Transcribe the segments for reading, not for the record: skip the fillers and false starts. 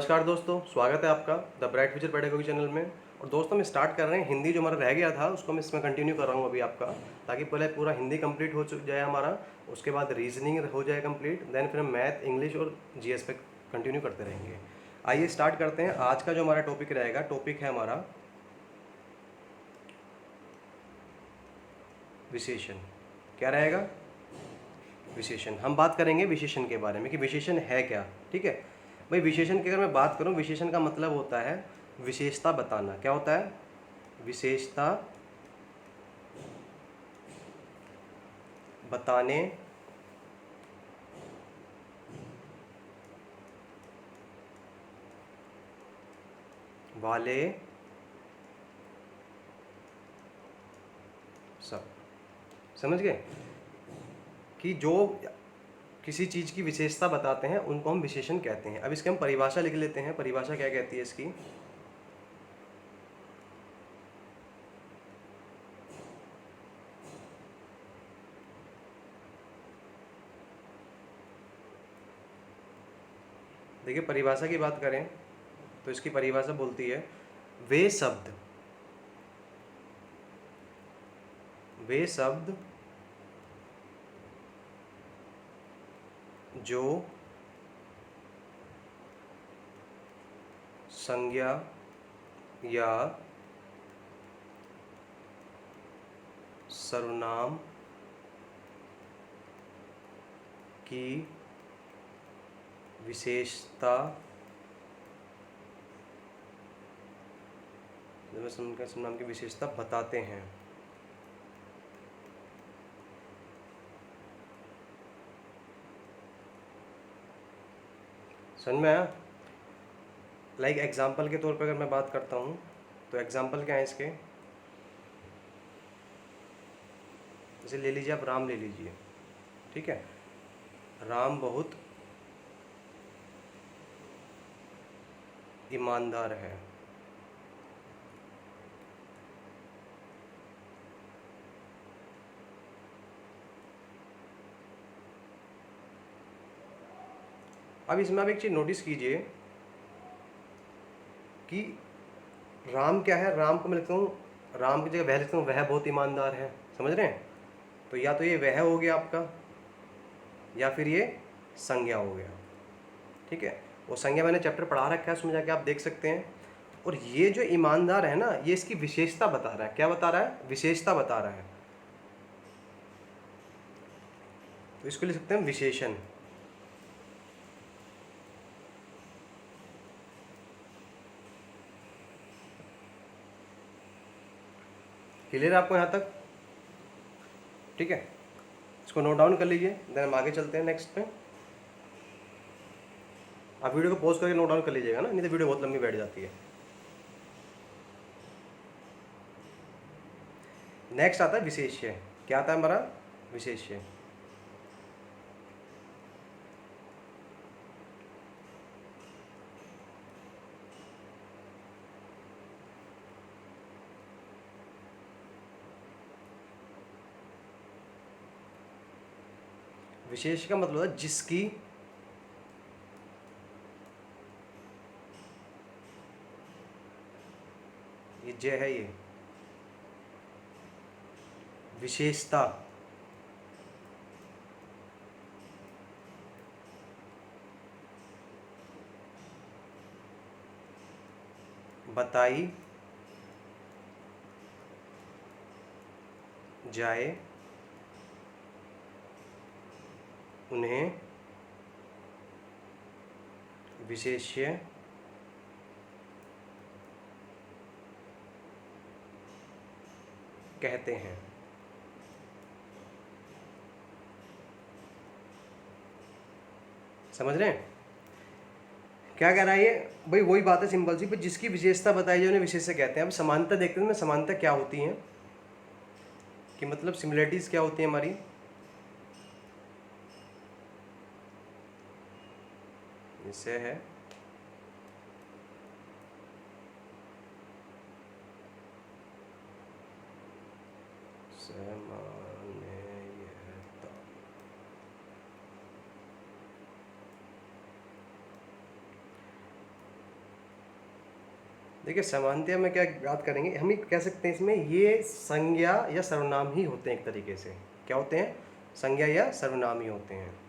नमस्कार दोस्तों, स्वागत है आपका the bright future pedagogy channel में। और दोस्तों हम स्टार्ट कर रहे हैं हिंदी, जो हमारा रह गया था उसको मैं इसमें कंटिन्यू कर रहा हूँ अभी आपका, ताकि पहले पूरा हिंदी कंप्लीट हो जाए हमारा। उसके बाद रीजनिंग हो जाए कंप्लीट, देन फिर हम मैथ, इंग्लिश और जीएस पे कंटिन्यू करते रहेंगे। आइए स्टार्ट करते हैं। आज का जो हमारा टॉपिक रहेगा, टॉपिक है हमारा विशेषण। क्या रहेगा? विशेषण। हम बात करेंगे विशेषण के बारे में कि विशेषण है क्या। ठीक है भाई, विशेषण की अगर मैं बात करूं, विशेषण का मतलब होता है विशेषता बताना। क्या होता है? विशेषता बताने वाले सब। समझ गए कि जो किसी चीज़ की विशेषता बताते हैं उनको हम विशेषण कहते हैं। अब इसकी हम परिभाषा लिख लेते हैं। परिभाषा क्या कहती है इसकी? देखिए, परिभाषा की बात करें तो इसकी परिभाषा बोलती है वे शब्द जो संज्ञा या सर्वनाम की विशेषता सर्वनाम की विशेषता बताते हैं। समझ में आया? लाइक एग्जाम्पल के तौर पर अगर मैं बात करता हूँ तो एग्जाम्पल क्या है इसके? जैसे ले लीजिए, आप राम ले लीजिए। ठीक है, राम बहुत ईमानदार है। अब इसमें आप एक चीज़ नोटिस कीजिए कि राम क्या है। राम को मैं लिखता हूँ, राम की जगह वह लिखता हूँ, वह बहुत ईमानदार है। समझ रहे हैं? तो या तो ये वह हो गया आपका, या फिर ये संज्ञा हो गया। ठीक है, वो संज्ञा मैंने चैप्टर पढ़ा रखा है, उसमें जाके आप देख सकते हैं। और ये जो ईमानदार है ना, ये इसकी विशेषता बता रहा है। क्या बता रहा है? विशेषता बता रहा है। तो इसको लिख सकते हैं विशेषण। क्लियर है आपको यहाँ तक? ठीक है, इसको नोट डाउन कर लीजिए, देन हम आगे चलते हैं नेक्स्ट पे। आप वीडियो को पॉज करके नोट डाउन कर लीजिएगा ना, नहीं तो वीडियो बहुत लंबी बैठ जाती है। नेक्स्ट आता है विशेष्य। क्या आता है हमारा? विशेष्य। विशेष का मतलब है जिसकी ये जय है, ये विशेषता बताई जाए उन्हें विशेष्य कहते हैं। समझ रहे हैं क्या कह रहा है ये? भाई वही बात है सिंपल सी, जिसकी विशेषता बताई जाए उन्हें विशेष्य कहते हैं। अब समानता देखते हैं ना, समानता क्या होती है, कि मतलब सिमिलरिटीज क्या होती है हमारी। इससे है सामान्यता। देखिए समानतया में क्या बात करेंगे, हम ये कह सकते हैं इसमें ये संज्ञा या सर्वनाम ही होते हैं एक तरीके से। क्या होते हैं? संज्ञा या सर्वनाम ही होते हैं।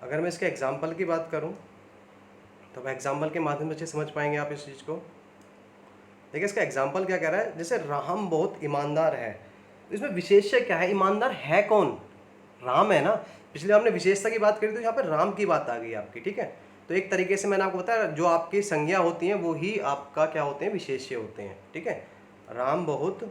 अगर मैं इसके एग्जाम्पल की बात करूं तो अब एग्जाम्पल के माध्यम से अच्छे समझ पाएंगे आप इस चीज़ को। देखिए इसका एग्जाम्पल क्या कह रहा है, जैसे राम बहुत ईमानदार है, तो इसमें विशेष्य क्या है? ईमानदार है कौन? राम है ना। पिछले हमने विशेषता की बात करी तो यहाँ पर राम की बात आ गई आपकी, ठीक है। तो एक तरीके से मैंने आपको बताया जो आपकी संज्ञा होती हैं वो ही आपका क्या होते हैं? विशेष्य होते हैं, ठीक है। राम बहुत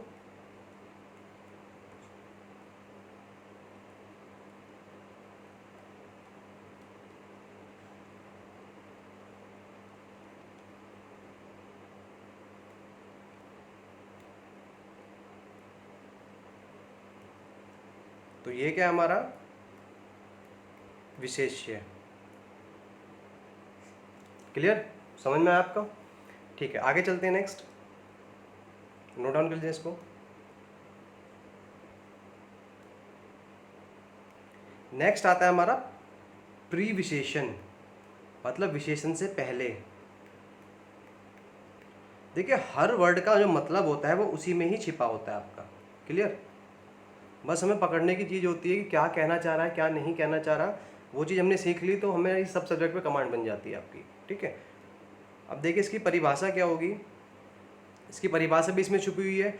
तो ये क्या है हमारा? विशेष्य। क्लियर? समझ में आया आपको? ठीक है, आगे चलते हैं। नेक्स्ट नोट डाउन कर लीजिए इसको। नेक्स्ट आता है हमारा प्री विशेषण, मतलब विशेषण से पहले। देखिए हर वर्ड का जो मतलब होता है वो उसी में ही छिपा होता है आपका। क्लियर? बस हमें पकड़ने की चीज़ होती है कि क्या कहना चाह रहा है, क्या नहीं कहना चाह रहा। वो चीज़ हमने सीख ली तो हमें इस सब सब्जेक्ट पे कमांड बन जाती है आपकी, ठीक है। अब देखिए इसकी परिभाषा क्या होगी। इसकी परिभाषा भी इसमें छुपी हुई है।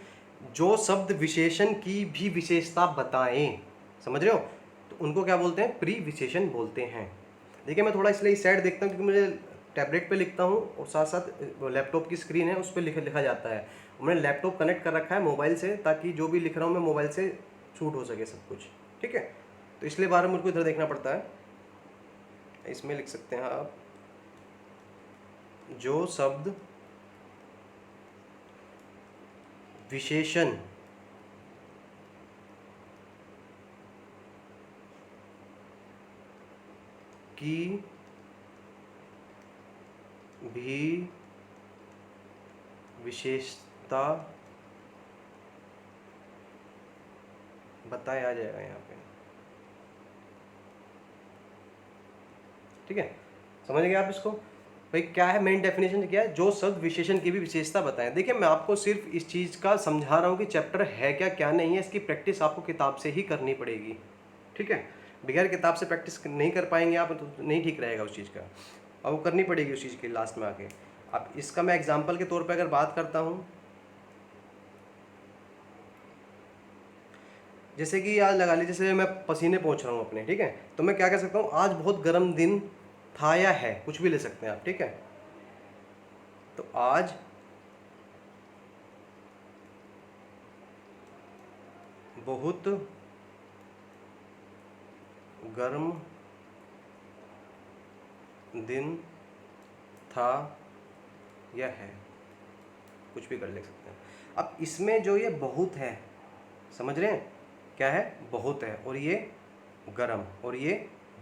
जो शब्द विशेषण की भी विशेषता बताएं, समझ रहे हो, तो उनको क्या बोलते हैं? प्री विशेषण बोलते हैं। देखिए मैं थोड़ा इसलिए इस साइड देखता हूँ क्योंकि मुझे टैबलेट पे लिखता हूँ और साथ साथ लैपटॉप की स्क्रीन है उस पर लिखा जाता है। मैंने लैपटॉप कनेक्ट कर रखा है मोबाइल से, ताकि जो भी लिख रहा हूँ मैं मोबाइल से शूट हो सके सब कुछ, ठीक है। तो इसलिए बार मुझको इधर देखना पड़ता है। इसमें लिख सकते हैं आप, जो शब्द विशेषण की भी विशेषता बताया जाएगा यहाँ पे, ठीक है। समझ गए आप इसको? भाई क्या है मेन डेफिनेशन, क्या है? जो शब्द विशेषण की भी विशेषता बताएं। देखिए मैं आपको सिर्फ इस चीज़ का समझा रहा हूँ कि चैप्टर है क्या क्या नहीं है। इसकी प्रैक्टिस आपको किताब से ही करनी पड़ेगी, ठीक है। बगैर किताब से प्रैक्टिस नहीं कर पाएंगे आप तो नहीं ठीक रहेगा उस चीज़ का। अब वो करनी पड़ेगी उस चीज़ की लास्ट में आके। अब इसका मैं एग्जाम्पल के तौर पर अगर बात करता हूँ, जैसे कि आज लगा लीजिए जैसे मैं पसीने पहुँच रहा हूँ अपने, ठीक है। तो मैं क्या कह सकता हूँ? आज बहुत गर्म दिन था या है, कुछ भी ले सकते हैं आप, ठीक है। तो आज बहुत गर्म दिन था या है, कुछ भी कर ले सकते हैं। अब इसमें जो ये बहुत है, समझ रहे हैं क्या है? बहुत है, और ये गर्म, और ये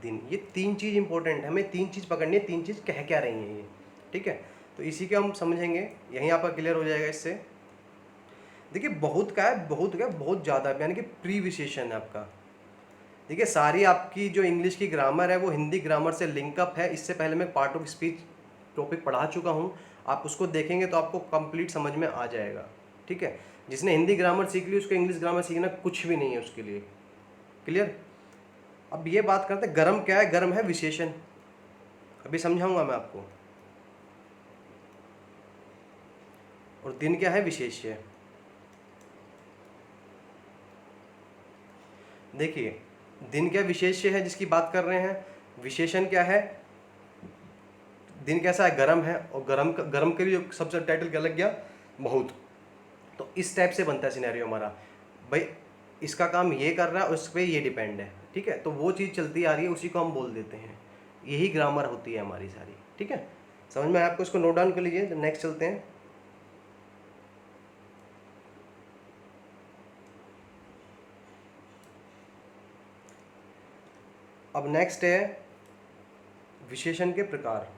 दिन, ये तीन चीज़ इंपॉर्टेंट है। हमें तीन चीज़ पकड़नी है, तीन चीज़ कह क्या रही हैं ये, ठीक है। तो इसी के हम समझेंगे, यहीं आपका क्लियर हो जाएगा इससे। देखिए बहुत का है, बहुत क्या, बहुत ज़्यादा, यानी कि प्री विशेषण है आपका। देखिए सारी आपकी जो इंग्लिश की ग्रामर है वो हिंदी ग्रामर से लिंकअप है। इससे पहले मैं पार्ट ऑफ स्पीच टॉपिक पढ़ा चुका हूँ, आप उसको देखेंगे तो आपको कंप्लीट समझ में आ जाएगा, ठीक है। जिसने हिंदी ग्रामर सीख ली उसको इंग्लिश ग्रामर सीखना कुछ भी नहीं है उसके लिए। क्लियर? अब ये बात करते हैं गर्म क्या है। गर्म है विशेषण, अभी समझाऊंगा मैं आपको। और दिन क्या है? विशेष्य। देखिए दिन क्या विशेष्य है जिसकी बात कर रहे हैं, विशेषण क्या है? दिन कैसा है? गर्म है, और गर्म के लिए सबसे टाइटल क्या लग गया? बहुत। तो इस टाइप से बनता है सिनेरियो हमारा। भाई इसका काम ये कर रहा है, उस पर ये डिपेंड है, ठीक है। तो वो चीज़ चलती आ रही है, उसी को हम बोल देते हैं। यही ग्रामर होती है हमारी सारी, ठीक है। समझ में आपको? इसको नोट डाउन कर लीजिए। नेक्स्ट चलते हैं। अब नेक्स्ट है विशेषण के प्रकार।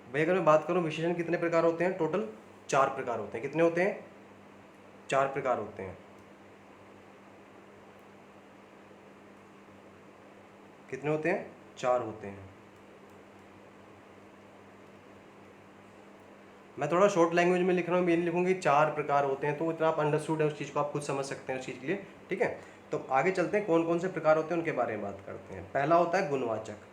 भाई अगर मैं बात करूं विशेषण कितने प्रकार होते हैं, टोटल 4 प्रकार होते हैं। कितने होते हैं? 4 प्रकार होते हैं। कितने होते हैं? 4 होते हैं। मैं थोड़ा शॉर्ट लैंग्वेज में लिख रहा हूँ, ये नहीं लिखूंगी 4 प्रकार होते हैं, तो इतना आप अंडरस्टूड है उस चीज़ को, आप खुद समझ सकते हैं उस चीज़ के लिए। ठीक है, तो आगे चलते हैं, कौन कौन से प्रकार होते हैं उनके बारे में बात करते हैं। पहला होता है गुणवाचक।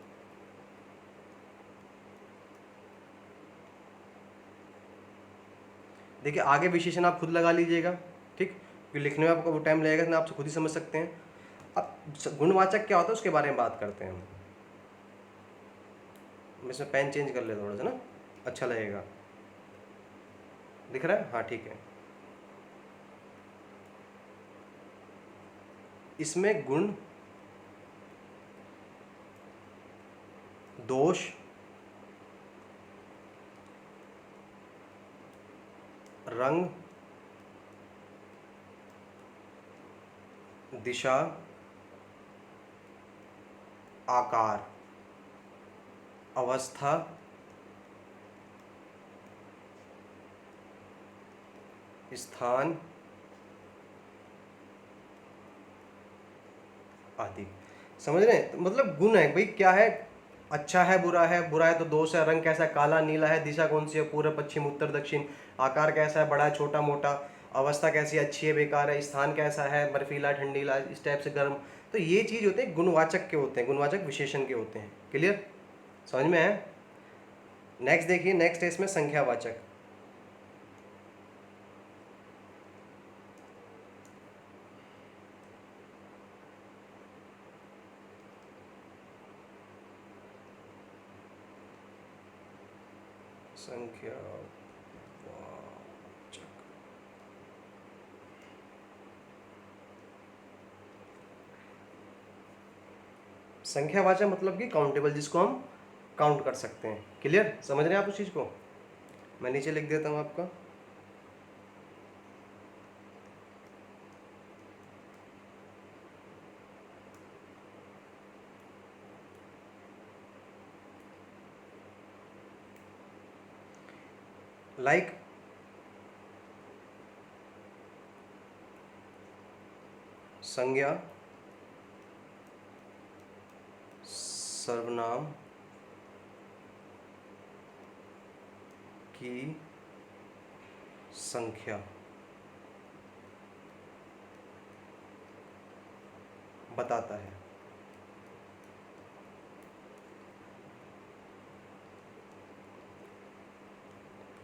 देखिए आगे विशेषण आप खुद लगा लीजिएगा, ठीक, क्योंकि लिखने में आपको वो टाइम लगेगा ना, आप खुद ही समझ सकते हैं। अब गुणवाचक क्या होता है उसके बारे में बात करते हैं हम। मैं इसमें पेन चेंज कर ले थोड़ा सा ना, अच्छा लगेगा। दिख रहा है? हाँ ठीक है। इसमें गुण, दोष, रंग, दिशा, आकार, अवस्था, स्थान आदि। समझ रहे हैं? तो मतलब गुण है भाई, क्या है, अच्छा है, बुरा है तो दोष है, रंग कैसा है, काला नीला है, दिशा कौन सी है, पूर्व पश्चिम उत्तर दक्षिण, आकार कैसा है, बड़ा है छोटा मोटा, अवस्था कैसी है, अच्छी है बेकार है, स्थान कैसा है, बर्फीला ठंडीला, इस टाइप से गर्म। तो ये चीज़ होते हैं गुणवाचक के होते हैं, गुणवाचक विशेषण के होते हैं। क्लियर? समझ में है? नेक्स्ट देखिए, नेक्स्ट है इसमें संख्यावाचक। संख्यावाचक, संख्यावाचक मतलब कि काउंटेबल, जिसको हम काउंट कर सकते हैं। क्लियर? समझ रहे हैं आप उस चीज़ को? मैं नीचे लिख देता हूँ आपका। लाइक संज्ञा, सर्वनाम की संख्या बताता है।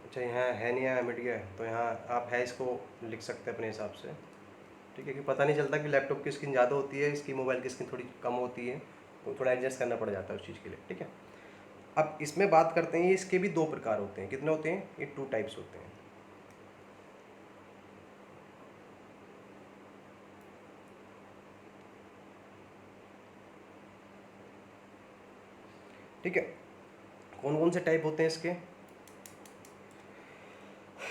अच्छा यहाँ है नहीं, यहाँ मिट गया है, तो यहाँ आप है इसको लिख सकते हैं अपने हिसाब से। ठीक है, कि पता नहीं चलता कि लैपटॉप की स्क्रीन ज़्यादा होती है, इसकी मोबाइल की स्क्रीन थोड़ी कम होती है, तो थोड़ा एडजस्ट करना पड़ जाता है उस चीज़ के लिए। ठीक है, अब इसमें बात करते हैं, ये इसके भी 2 प्रकार होते हैं। कितने होते हैं? ये 2 टाइप्स होते हैं। ठीक है, कौन कौन से टाइप होते हैं इसके?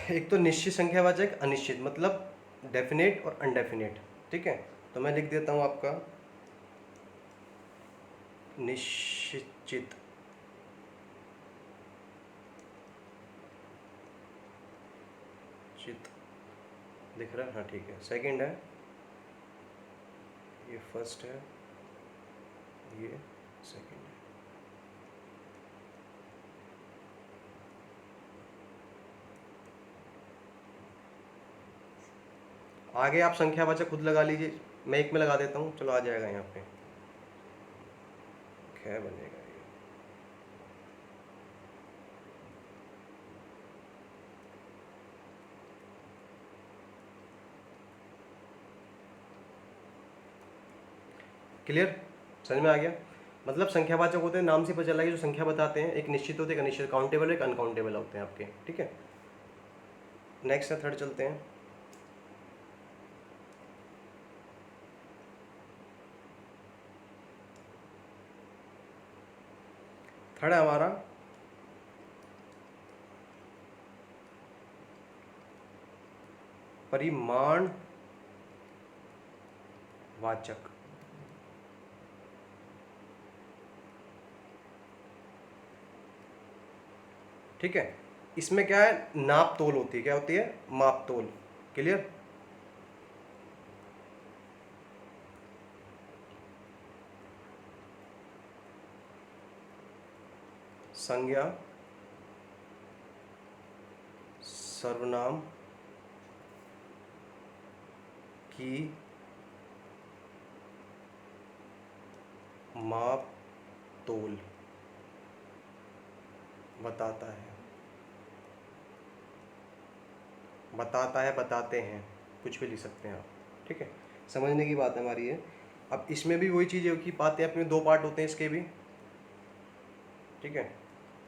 एक तो निश्चित संख्यावाचक, अनिश्चित, मतलब डेफिनेट और अनडेफिनेट। ठीक है, तो मैं लिख देता हूँ आपका निश्चित, चित, दिख रहा है? हाँ ठीक है। सेकंड है, ये फर्स्ट है, ये सेकंड है। आगे आप संख्यावाचक खुद लगा लीजिए, मैं एक में लगा देता हूँ, चलो आ जाएगा यहाँ पे, ख बनेगा ये। क्लियर? समझ में आ गया? मतलब संख्यावाचक होते हैं, नाम से पता चला कि जो संख्या बताते हैं, एक निश्चित होते हैं, एक अनिश्चित, काउंटेबल, एक अनकाउंटेबल होते हैं आपके। ठीक है, नेक्स्ट है, थर्ड चलते हैं। थर्ड है हमारा परिमाण वाचक। ठीक है, इसमें क्या है, नाप तोल होती है, क्या होती है, माप तोल। क्लियर। संज्ञा सर्वनाम की माप तोल बताता है, बताते हैं, कुछ भी लिख सकते हैं आप। ठीक है, समझने की बात है हमारी ये। अब इसमें भी वही चीज़ है कि पाते हैं अपने, दो पार्ट होते हैं इसके भी। ठीक है,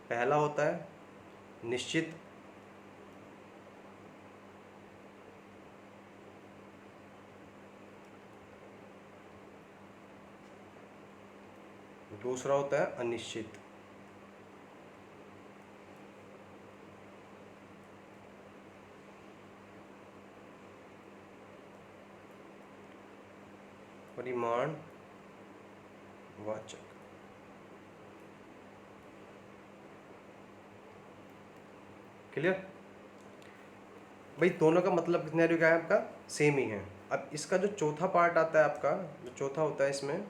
पहला होता है निश्चित, दूसरा होता है अनिश्चित। परिमाण वाचक। क्लियर भाई, दोनों का मतलब सिनेरियो क्या है आपका, सेम ही है। अब इसका जो चौथा पार्ट आता है आपका, जो चौथा होता है इसमें,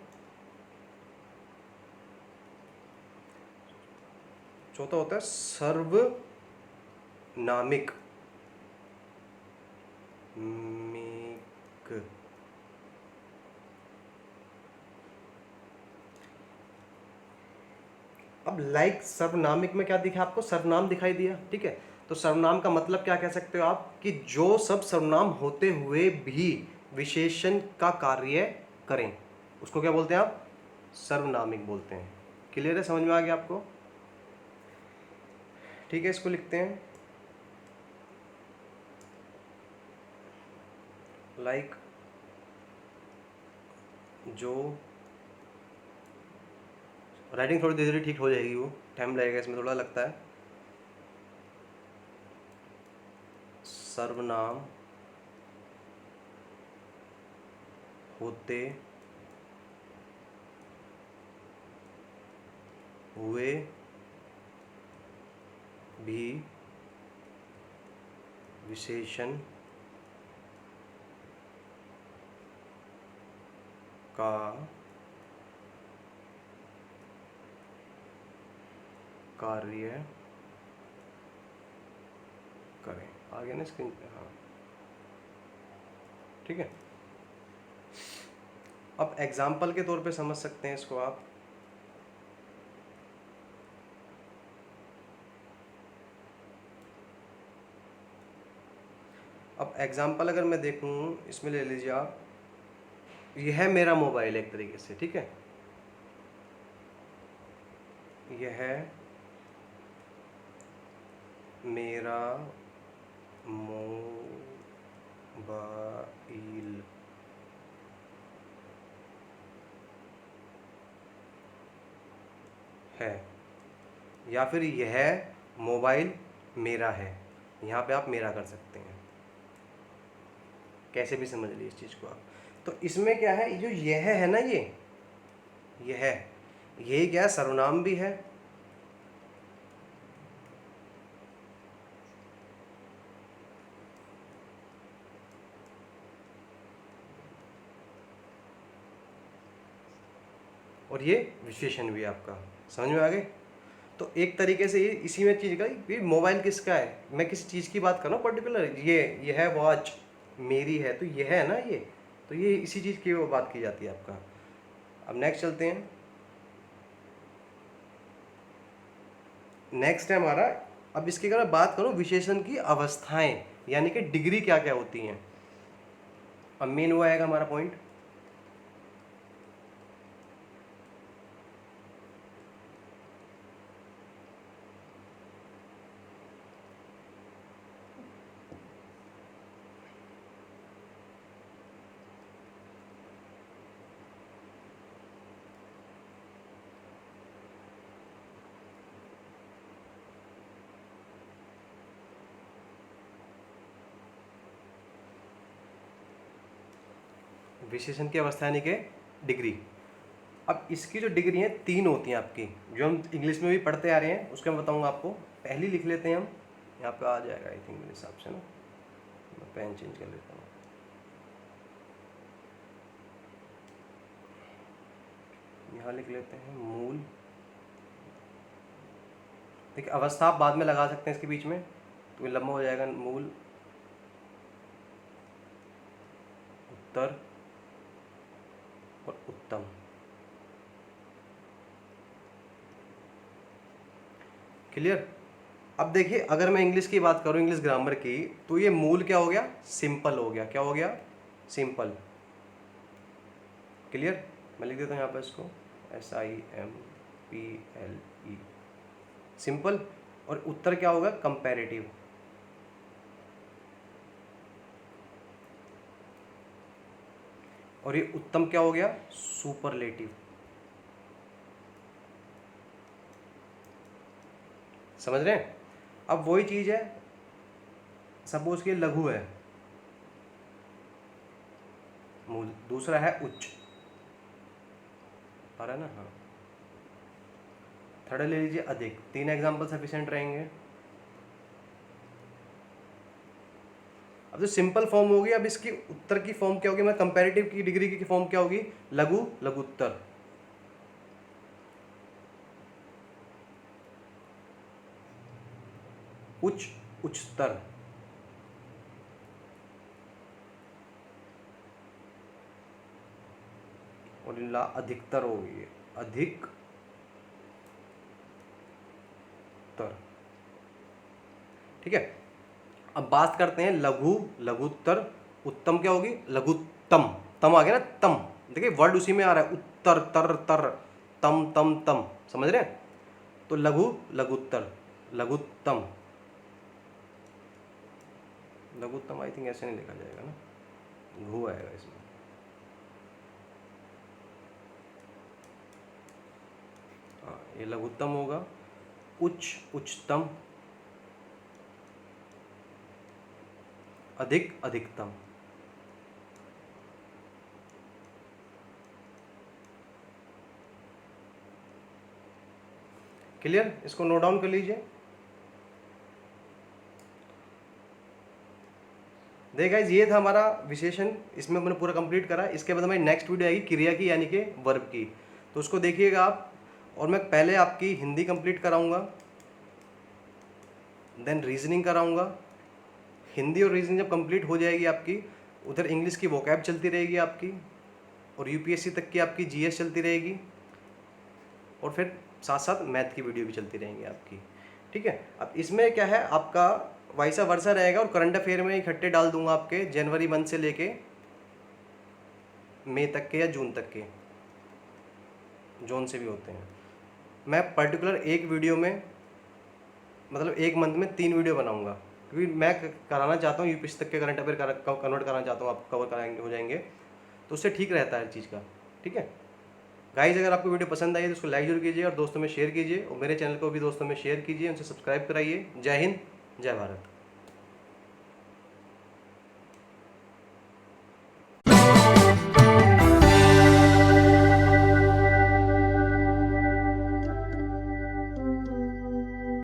चौथा होता है सर्वनामिक मिक। अब लाइक सर्वनामिक में क्या दिखा आपको, सर्वनाम दिखाई दिया। ठीक है, तो सर्वनाम का मतलब क्या कह सकते हो आप, कि जो सब सर्वनाम होते हुए भी विशेषण का कार्य करें, उसको क्या बोलते हैं आप, सर्वनामिक बोलते हैं। क्लियर है, समझ में आ गया आपको। ठीक है, इसको लिखते हैं लाइक जो, राइटिंग थोड़ी धीरे धीरे ठीक हो जाएगी, वो टाइम लगेगा इसमें, थोड़ा लगता है। सर्वनाम होते हुए भी विशेषण का कार्य करें। आ गया ना स्क्रीन पे, हाँ। ठीक है, अब एग्जाम्पल के तौर पे समझ सकते हैं इसको आप। अब एग्जाम्पल अगर मैं देखूं, इसमें ले लीजिए आप, यह है मेरा मोबाइल एक तरीके से। ठीक है, यह मेरा मोबाइल है, या फिर यह मोबाइल मेरा है। यहाँ पे आप मेरा कर सकते हैं, कैसे भी समझ लीजिए इस चीज़ को आप। तो इसमें क्या है, जो यह है ना, यही क्या है, सर्वनाम भी है, और ये विशेषण भी है आपका। समझ में आ गए। तो एक तरीके से ये इसी में चीज़ का, ये मोबाइल किसका है, मैं किसी चीज़ की बात कर रहा हूँ पर्टिकुलर, ये है वॉच मेरी है, तो ये है ना, तो ये इसी चीज़ की वो बात की जाती है आपका। अब नेक्स्ट चलते हैं। नेक्स्ट है हमारा, अब इसकी अगर मैं बात करूँ, विशेषण की अवस्थाएं, यानी कि डिग्री क्या क्या होती हैं। अब मेन वो आएगा हमारा पॉइंट। विशेषण की अवस्था यानी कि डिग्री। अब इसकी जो डिग्री हैं 3 होती हैं आपकी, जो हम इंग्लिश में भी पढ़ते आ रहे हैं, उसके मैं बताऊंगा आपको। पहली लिख लेते हैं हम, यहाँ पे आ जाएगा आई थिंक मेरे हिसाब से ना, मैं पेन चेंज कर लेता हूँ। यहाँ लिख लेते हैं मूल। देखिए अवस्था आप बाद में लगा सकते हैं इसके बीच में, तो ये लंबा हो जाएगा। मूल, उत्तर और उत्तम। क्लियर। अब देखिए अगर मैं इंग्लिश की बात करूं, इंग्लिश ग्रामर की, तो ये मूल क्या हो गया? सिंपल हो गया। क्या हो गया? सिंपल। क्लियर। मैं लिख देता हूं यहाँ पर इसको SIMPLE, सिंपल। और उत्तर क्या होगा? कंपैरेटिव। और ये उत्तम क्या हो गया? सुपरलेटिव। समझ रहे हैं? अब वही चीज है, सपोज कि लघु है, मूल, दूसरा है उच्च, आ रहा है ना? हाँ। थर्ड ले लीजिए अधिक। 3 एग्जाम्पल सफिशिएंट रहेंगे। अब जो सिंपल फॉर्म होगी, अब इसकी उत्तर की फॉर्म क्या होगी? मैं कंपैरेटिव की डिग्री की फॉर्म क्या होगी? लघु, लघुत्तर। उच्च, उच्चतर। और ला अधिकतर होगी, अधिक तर। ठीक है। अब बात करते हैं लघु, लघुत्तर, उत्तम क्या होगी? लघुत्तम। तम आ गया ना, तम। देखिए वर्ड उसी में आ रहा है, उत्तर, तर, तर, तम, तम, तम। समझ रहे हैं? तो लघु, लघुत्तर, लघुत्तम। लघुत्तम आई थिंक ऐसे नहीं लिखा जाएगा ना, घू आएगा इसमें। हाँ, ये लघुत्तम होगा। उच्च, उच्चतम, अधिक, अधिकतम। क्लियर। इसको नोट डाउन कर लीजिए। देखिए गाइस, ये था हमारा विशेषण, इसमें मैंने पूरा कंप्लीट करा। इसके बाद हमारी नेक्स्ट वीडियो आएगी क्रिया की यानी कि वर्ब की, तो उसको देखिएगा आप। और मैं पहले आपकी हिंदी कंप्लीट कराऊंगा, देन रीजनिंग कराऊंगा। हिंदी और रीजनिंग जब कंप्लीट हो जाएगी आपकी, उधर इंग्लिश की वोकैब चलती रहेगी आपकी, और यूपीएससी तक की आपकी जीएस चलती रहेगी, और फिर साथ साथ मैथ की वीडियो भी चलती रहेंगी आपकी। ठीक है। अब इसमें क्या है, आपका वैसा वर्षा रहेगा, और करंट अफेयर में इकट्ठे डाल दूंगा आपके, जनवरी मंथ से लेके मई तक के या जून तक के, जोन से भी होते हैं। मैं पर्टिकुलर एक वीडियो में, मतलब एक मंथ में 3 वीडियो बनाऊंगा, क्योंकि मैं कराना चाहता हूँ यूपीएससी तक के करंट अफेयर कन्वर्ट कराना चाहता हूँ, आप कवर कराएंगे हो जाएंगे, तो उससे ठीक रहता है चीज़ का। ठीक है गाइज, अगर आपको वीडियो पसंद आई तो उसको लाइक जरूर कीजिए, और दोस्तों में शेयर कीजिए, और मेरे चैनल को भी दोस्तों में शेयर कीजिए, उनसे सब्सक्राइब कराइए। जय हिंद, जय भारत।